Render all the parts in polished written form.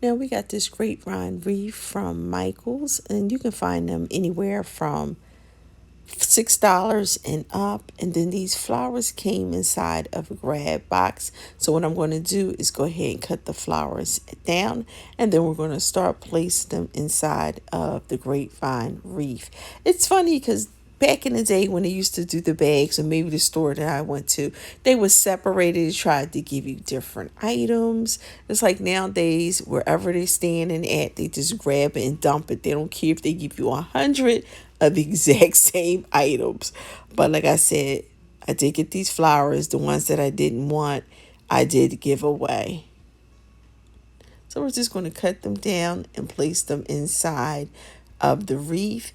Now we got this grapevine wreath from Michael's, and you can find them anywhere from $6 and up. And then these flowers came inside of a grab box. So what I'm going to do is go ahead and cut the flowers down, and then we're going to start placing them inside of the grapevine wreath. It's funny because back in the day when they used to do the bags, or maybe the store that I went to, they were separated and tried to give you different items. It's like nowadays, wherever they're standing at, they just grab it and dump it. They don't care if they give you 100 of the exact same items. But like I said, I did get these flowers. The ones that I didn't want, I did give away. So we're just going to cut them down and place them inside of the wreath.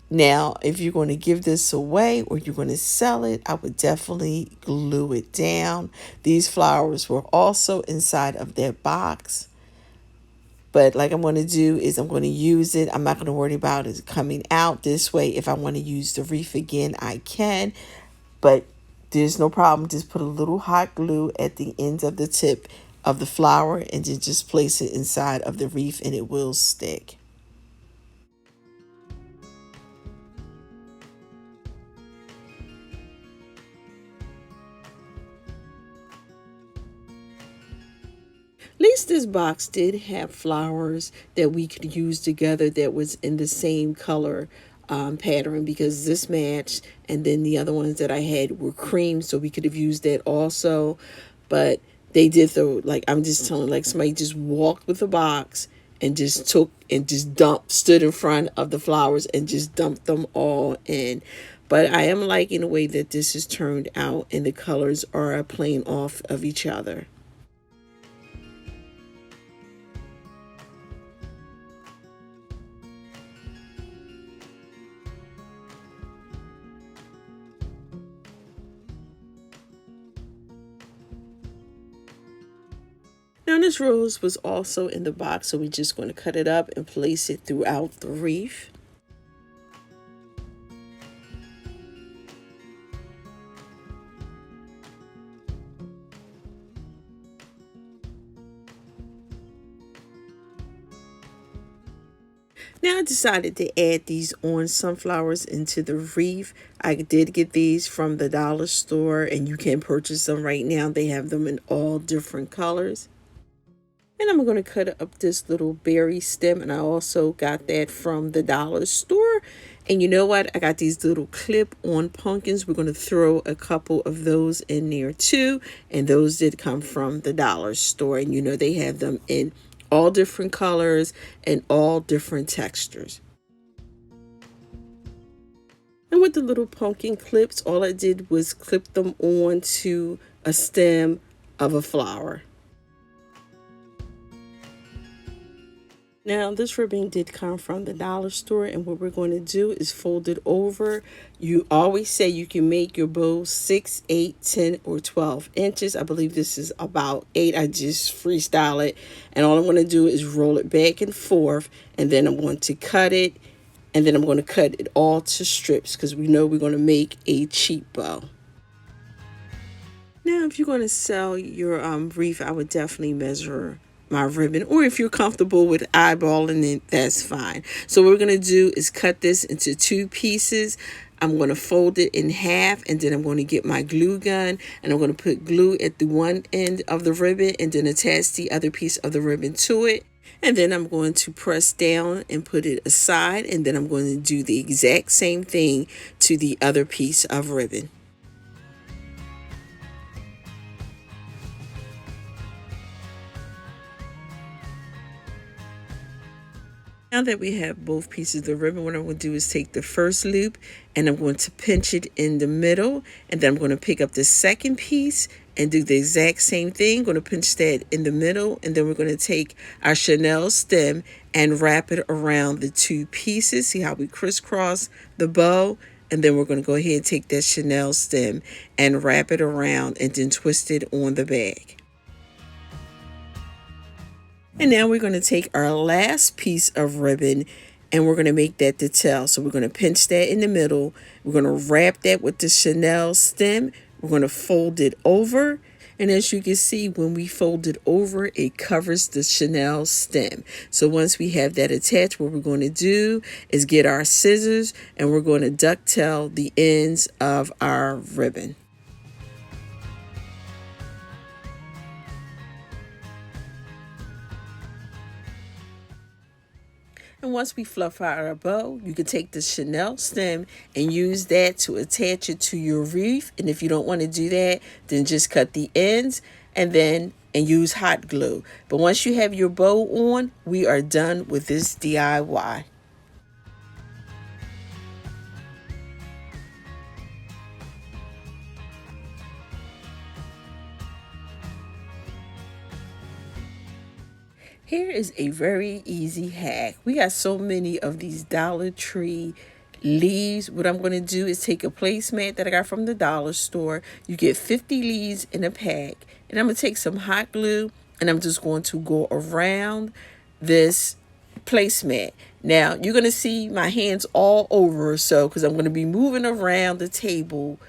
Now, if you're going to give this away or you're going to sell it, I would definitely glue it down. These flowers were also inside of that box. But like I'm going to do is I'm going to use it. I'm not going to worry about it coming out this way. If I want to use the wreath again, I can. But there's no problem. Just put a little hot glue at the ends of the tip of the flower and then just place it inside of the wreath and it will stick. At least this box did have flowers that we could use together that was in the same color pattern, because this matched, and then the other ones that I had were cream, so we could have used that also. But they did throw, like, I'm just telling, like somebody just walked with the box and just took and just dumped, stood in front of the flowers and just dumped them all in. But I am liking the way that this has turned out, and the colors are playing off of each other. Now this rose was also in the box, so we're just going to cut it up and place it throughout the wreath. Now I decided to add these orange sunflowers into the wreath. I did get these from the dollar store, and you can purchase them right now. They have them in all different colors. And I'm going to cut up this little berry stem, and I also got that from the dollar store. And you know what? I got these little clip-on pumpkins. We're going to throw a couple of those in there too. And those did come from the dollar store. And you know they have them in all different colors and all different textures. And with the little pumpkin clips, all I did was clip them onto a stem of a flower. Now, this ribbon did come from the dollar store, and what we're going to do is fold it over. You always say you can make your bow 6, 8, 10, or 12 inches. I believe this is about 8. I just freestyle it, and all I'm going to do is roll it back and forth, and then I'm going to cut it, and then I'm going to cut it all to strips because we know we're going to make a cheap bow. Now, if you're going to sell your wreath, I would definitely measure my ribbon, or if you're comfortable with eyeballing it, that's fine. So what we're going to do is cut this into 2 pieces. I'm going to fold it in half, and then I'm going to get my glue gun, and I'm going to put glue at the one end of the ribbon and then attach the other piece of the ribbon to it. And then I'm going to press down and put it aside, and then I'm going to do the exact same thing to the other piece of ribbon. Now that we have both pieces of the ribbon, what I'm going to do is take the first loop and I'm going to pinch it in the middle, and then I'm going to pick up the second piece and do the exact same thing. I'm going to pinch that in the middle, and then we're going to take our chenille stem and wrap it around the 2 pieces. See how we crisscross the bow? And then we're going to go ahead and take that chenille stem and wrap it around and then twist it on the bag. And now we're going to take our last piece of ribbon and we're going to make that the tail. So we're going to pinch that in the middle. We're going to wrap that with the chenille stem. We're going to fold it over. And as you can see, when we fold it over, it covers the chenille stem. So once we have that attached, what we're going to do is get our scissors and we're going to ducktail the ends of our ribbon. And once we fluff out our bow, you can take the chenille stem and use that to attach it to your wreath. And if you don't want to do that, then just cut the ends and use hot glue. But once you have your bow on, we are done with this DIY. Here is a very easy hack. We got so many of these Dollar Tree leaves. What I'm going to do is take a placemat that I got from the dollar store. You get 50 leaves in a pack. And I'm going to take some hot glue and I'm just going to go around this placemat. Now, you're going to see my hands all over, so because I'm going to be moving around the table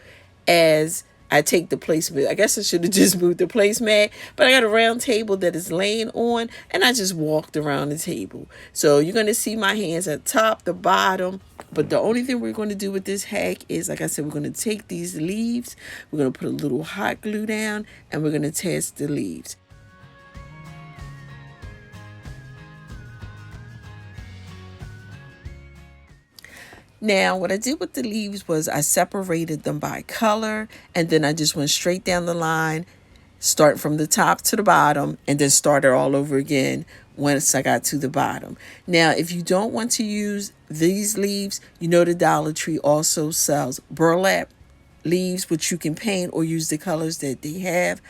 as I take the placemat. I guess I should have just moved the placemat, but I got a round table that is laying on, and I just walked around the table. So you're going to see my hands at top, the bottom, but the only thing we're going to do with this hack is, like I said, we're going to take these leaves, we're going to put a little hot glue down, and we're going to attach the leaves. Now, what I did with the leaves was I separated them by color, and then I just went straight down the line, start from the top to the bottom, and then started all over again once I got to the bottom. Now, if you don't want to use these leaves, you know the Dollar Tree also sells burlap leaves, which you can paint or use the colors that they have.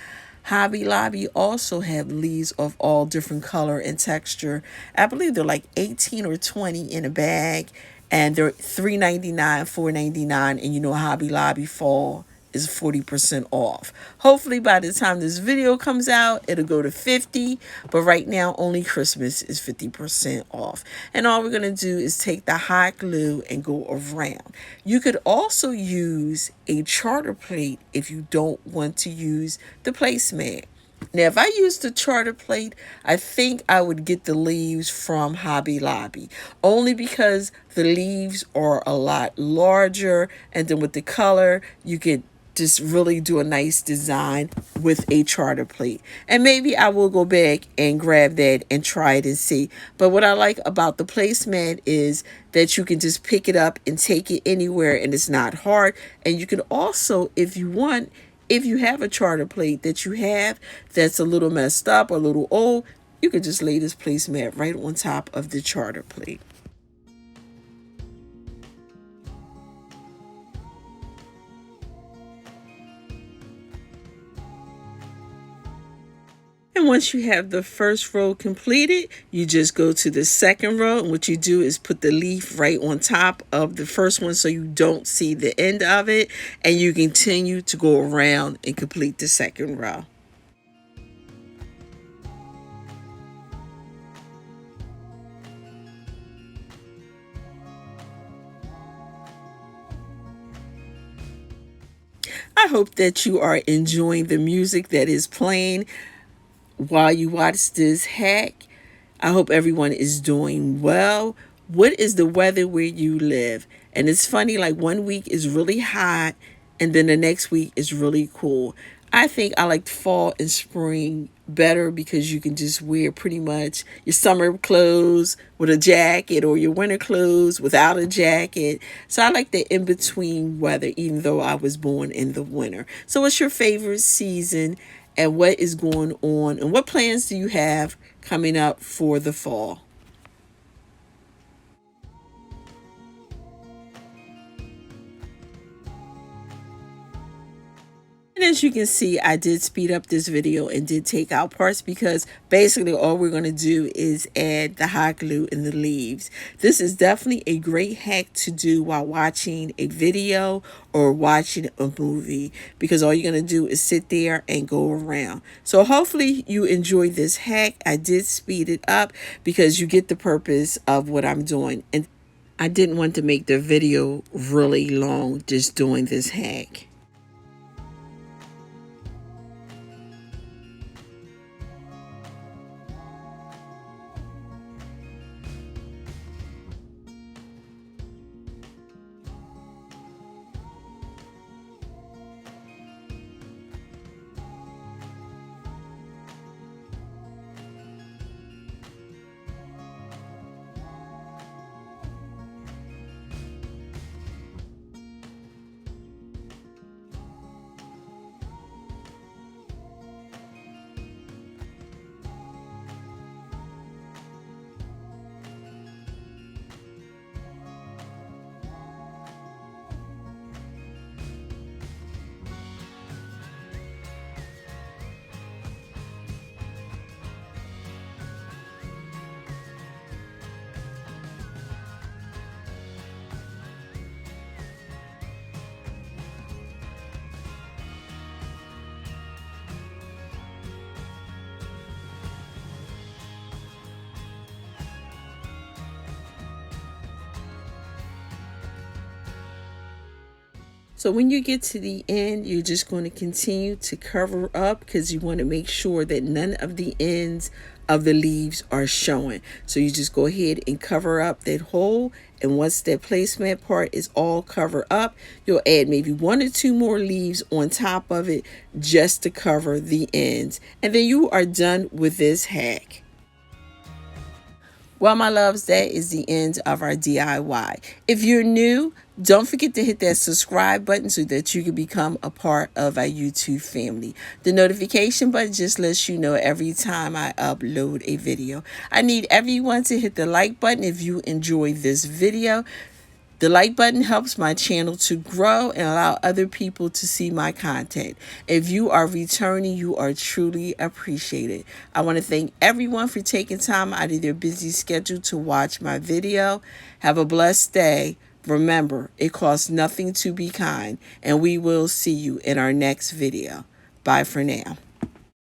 Hobby Lobby also have leaves of all different color and texture. I believe they're like 18 or 20 in a bag, and they're $3.99, $4.99, and you know Hobby Lobby fall is 40% off. Hopefully by the time this video comes out, it'll go to 50, but right now only Christmas is 50% off. And all we're going to do is take the hot glue and go around. You could also use a charter plate if you don't want to use the placemat. Now, if I used the charter plate, I think I would get the leaves from Hobby Lobby, only because the leaves are a lot larger, and then with the color, you could just really do a nice design with a charter plate. And maybe I will go back and grab that and try it and see. But what I like about the placemat is that you can just pick it up and take it anywhere, and it's not hard. And you can also, if you want, if you have a charter plate that you have that's a little messed up or a little old, you can just lay this placemat right on top of the charter plate. And once you have the first row completed, you just go to the second row, and what you do is put the leaf right on top of the first one so you don't see the end of it, and you continue to go around and complete the second row. I hope that you are enjoying the music that is playing while you watch this hack. I hope everyone is doing well. What is the weather where you live? And it's funny, like one week is really hot and then the next week is really cool. I think I like fall and spring better because you can just wear pretty much your summer clothes with a jacket or your winter clothes without a jacket. So I like the in-between weather, even though I was born in the winter. So what's your favorite season, and what is going on, and what plans do you have coming up for the fall? And as you can see, I did speed up this video and did take out parts because basically all we're going to do is add the hot glue and the leaves. This is definitely a great hack to do while watching a video or watching a movie, because all you're going to do is sit there and go around. So hopefully you enjoyed this hack. I did speed it up because you get the purpose of what I'm doing. And I didn't want to make the video really long just doing this hack. So when you get to the end, you're just going to continue to cover up because you want to make sure that none of the ends of the leaves are showing. So you just go ahead and cover up that hole, and once that placemat part is all covered up, you'll add maybe 1 or 2 more leaves on top of it just to cover the ends, and then you are done with this hack. Well, my loves, that is the end of our DIY. If you're new, don't forget to hit that subscribe button so that you can become a part of our YouTube family. The notification button just lets you know every time I upload a video. I need everyone to hit the like button if you enjoy this video. The like button helps my channel to grow and allow other people to see my content. If you are returning, you are truly appreciated. I want to thank everyone for taking time out of their busy schedule to watch my video. Have a blessed day. Remember, it costs nothing to be kind, and we will see you in our next video. Bye for now.